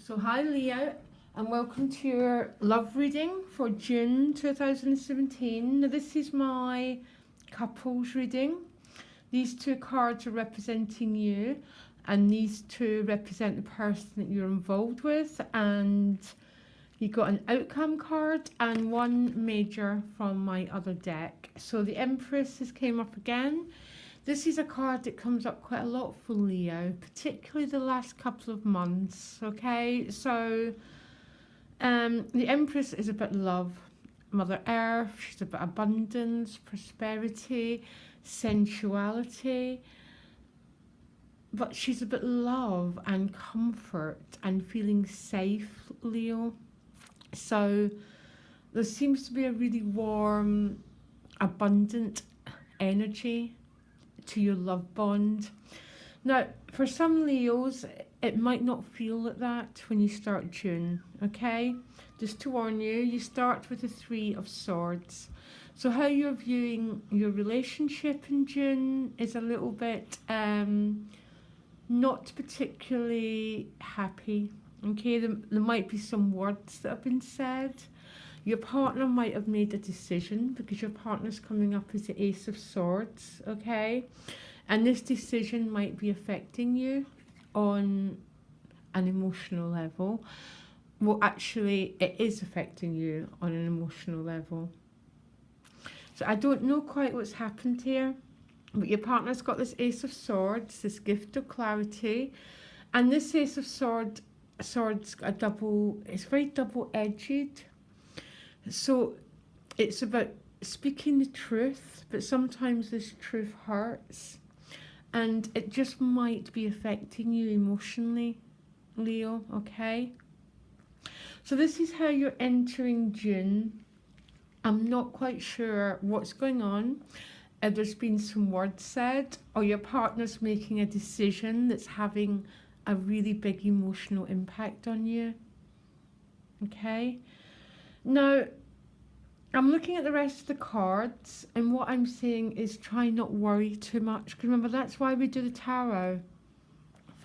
So hi Leo, and welcome to your love reading for June 2017. Now this is my couples reading. These two cards are representing you, and these two represent the person that you're involved with, and you got an outcome card and one major from my other deck. So the Empress has came up again. This is a card that comes up quite a lot for Leo, particularly the last couple of months, okay? So the Empress is about love, Mother Earth, she's about abundance, prosperity, sensuality, but she's about love and comfort and feeling safe, Leo. So there seems to be a really warm, abundant energy to your love bond. Now, for some Leos, it might not feel like that when you start June, okay? Just to warn you, you start with the Three of Swords. So how you're viewing your relationship in June is a little bit not particularly happy, okay? There might be some words that have been said. Your partner might have made a decision because your partner's coming up as the Ace of Swords, okay? And this decision might be affecting you on an emotional level. Well, actually, it is affecting you on an emotional level. So I don't know quite what's happened here, but your partner's got this Ace of Swords, this gift of clarity, and this Ace of Swords it's very double-edged. So it's about speaking the truth, but sometimes this truth hurts, and it just might be affecting you emotionally, Leo, okay? So this is how you're entering June. I'm not quite sure what's going on. There's been some words said, or your partner's making a decision that's having a really big emotional impact on you, okay? Now, I'm looking at the rest of the cards, and what I'm saying is try not worry too much. Because remember, that's why we do the tarot.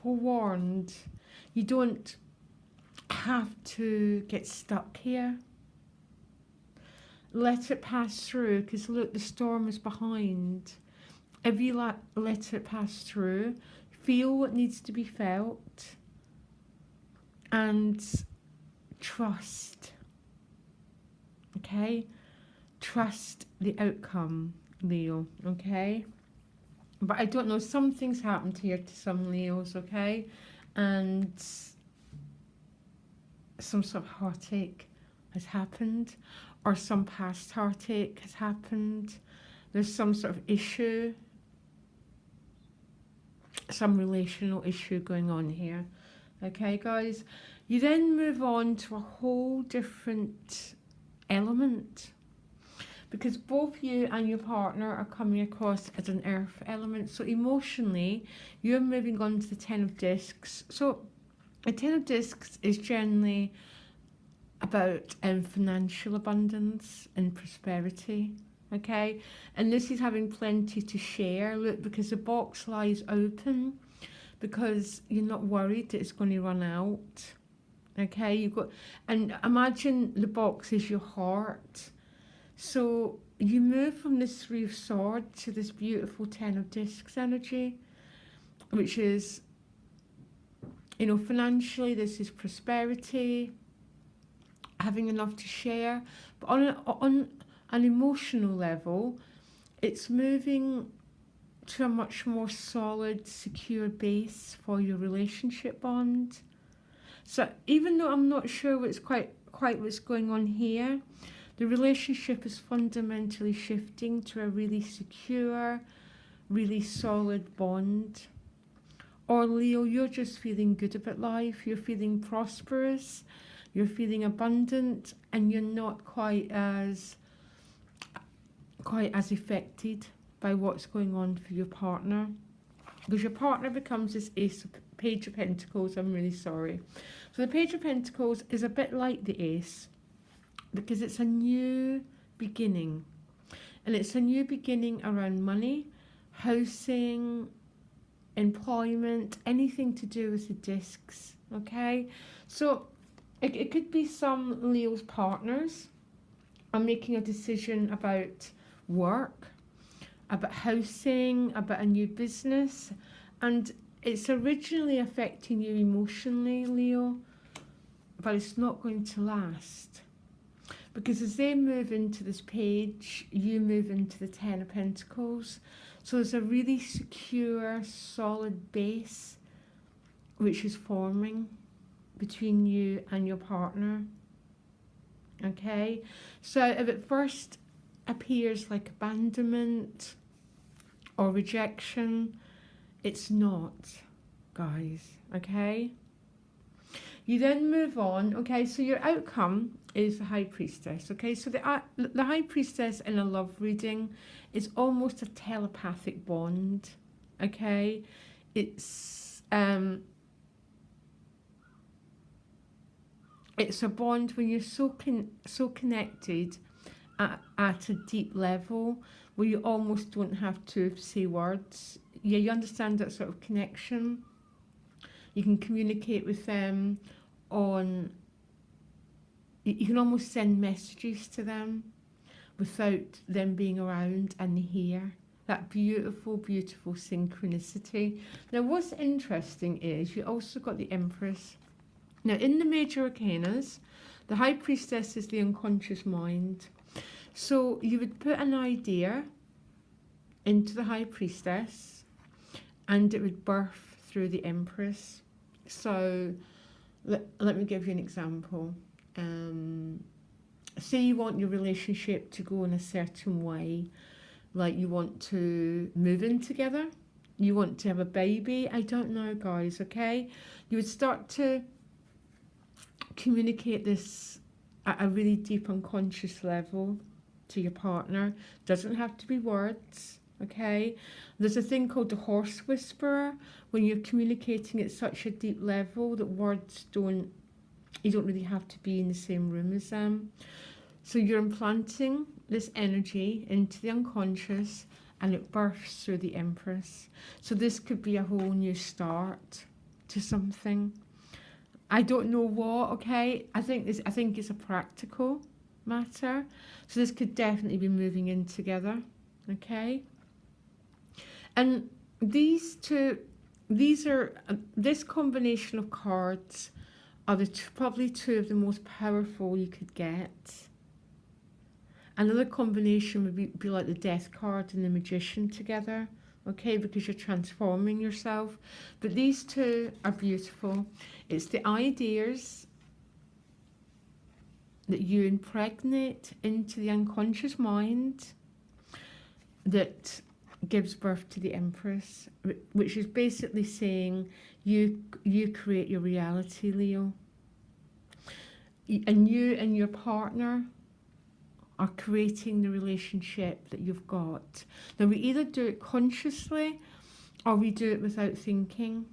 Forewarned. You don't have to get stuck here. Let it pass through, because look, the storm is behind. If you let it pass through, feel what needs to be felt, and trust. Okay? Trust the outcome, Leo, okay? But I don't know, something's happened here to some Leos, okay? And some sort of heartache has happened, or some past heartache has happened. There's some sort of issue, some relational issue going on here. Okay, guys? You then move on to a whole different element, because both you and your partner are coming across as an earth element. So emotionally, you're moving on to the Ten of Discs. So the Ten of Discs is generally about financial abundance and prosperity, okay? And this is having plenty to share. Look, because the box lies open, because you're not worried that it's going to run out, okay? You've got, and imagine the box is your heart. So you move from this Three of Swords to this beautiful Ten of Discs energy, which is, you know, financially, this is prosperity, having enough to share. But on an emotional level, it's moving to a much more solid, secure base for your relationship bond. So even though I'm not sure what's quite what's going on here, the relationship is fundamentally shifting to a really secure, really solid bond. Or Leo, you're just feeling good about life, you're feeling prosperous, you're feeling abundant, and you're not quite as affected by what's going on for your partner. Because your partner becomes this Page of Pentacles, I'm really sorry. So the Page of Pentacles is a bit like the Ace, because it's a new beginning. And it's a new beginning around money, housing, employment, anything to do with the discs Okay, so it could be some Leo's partners are making a decision about work, about housing, about a new business, and it's originally affecting you emotionally, Leo, but it's not going to last. Because as they move into this page, you move into the Ten of Pentacles. So there's a really secure, solid base which is forming between you and your partner. Okay? So if it first appears like abandonment or rejection, it's not, guys. Okay? You then move on. Okay, so your outcome is the High Priestess. Okay, so the High Priestess in a love reading is almost a telepathic bond. Okay, it's a bond when you're so connected at a deep level where you almost don't have to say words. Yeah, you understand that sort of connection. You can communicate with them on, you can almost send messages to them without them being around and hear. That beautiful, beautiful synchronicity. Now, what's interesting is you also got the Empress. Now, in the major arcanas, the High Priestess is the unconscious mind. So you would put an idea into the High Priestess and it would birth through the Empress. So let me give you an example. Say you want your relationship to go in a certain way, like you want to move in together, you want to have a baby, I don't know, guys, okay? You would start to communicate this at a really deep unconscious level to your partner. Doesn't have to be words, okay? There's a thing called the horse whisperer, when you're communicating at such a deep level that words you don't really have to be in the same room as them. So you're implanting this energy into the unconscious and it births through the Empress. So this could be a whole new start to something. I don't know what, okay? I think it's a practical matter. So this could definitely be moving in together, okay? And this combination of cards are probably two of the most powerful you could get. Another combination would be like the Death card and the Magician together, okay, because you're transforming yourself. But these two are beautiful. It's the ideas that you impregnate into the unconscious mind that gives birth to the Empress, which is basically saying you create your reality, Leo. And you and your partner are creating the relationship that you've got. Now, we either do it consciously or we do it without thinking.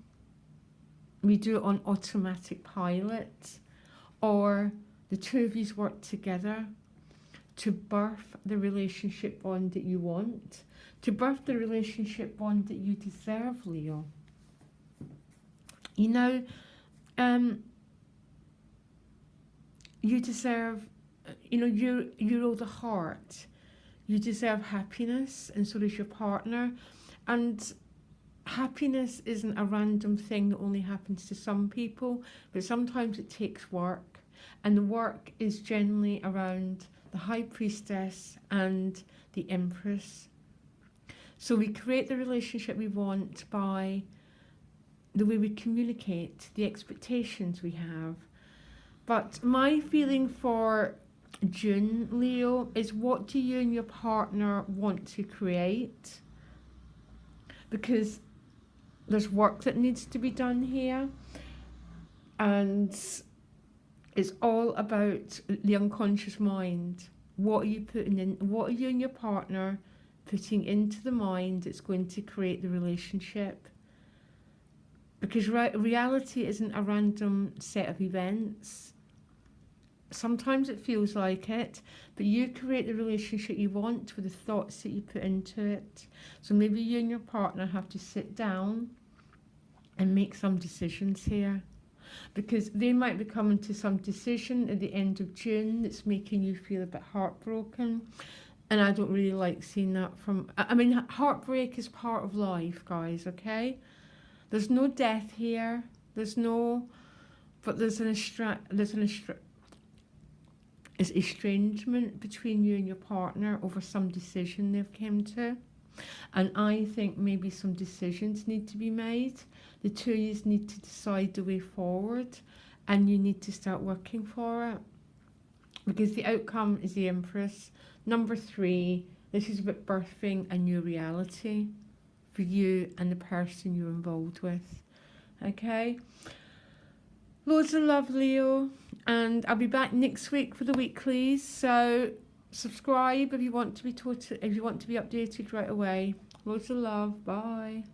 We do it on automatic pilot, or the two of you work together to birth the relationship bond that you want, to birth the relationship bond that you deserve, Leo. You know, you deserve, you're all the heart. You deserve happiness, and so does your partner. And happiness isn't a random thing that only happens to some people, but sometimes it takes work. And the work is generally around the High Priestess and the Empress. So we create the relationship we want by the way we communicate, the expectations we have. But my feeling for June, Leo, is what do you and your partner want to create? Because there's work that needs to be done here, and it's all about the unconscious mind. What are you putting in? What are you and your partner putting into the mind that's going to create the relationship? Because reality isn't a random set of events. Sometimes it feels like it, but you create the relationship you want with the thoughts that you put into it. So maybe you and your partner have to sit down and make some decisions here. because they might be coming to some decision at the end of June that's making you feel a bit heartbroken. And I don't really like seeing that from, I mean, heartbreak is part of life, guys, okay? There's no death here. There's no, but there's an estrangement between you and your partner over some decision they've come to. And I think maybe some decisions need to be made. The two of you need to decide the way forward, and you need to start working for it. Because the outcome is the Empress. Number 3, this is about birthing a new reality for you and the person you're involved with. Okay? Loads of love, Leo. And I'll be back next week for the weeklies. So subscribe if you want to be updated right away. Loads of love. Bye.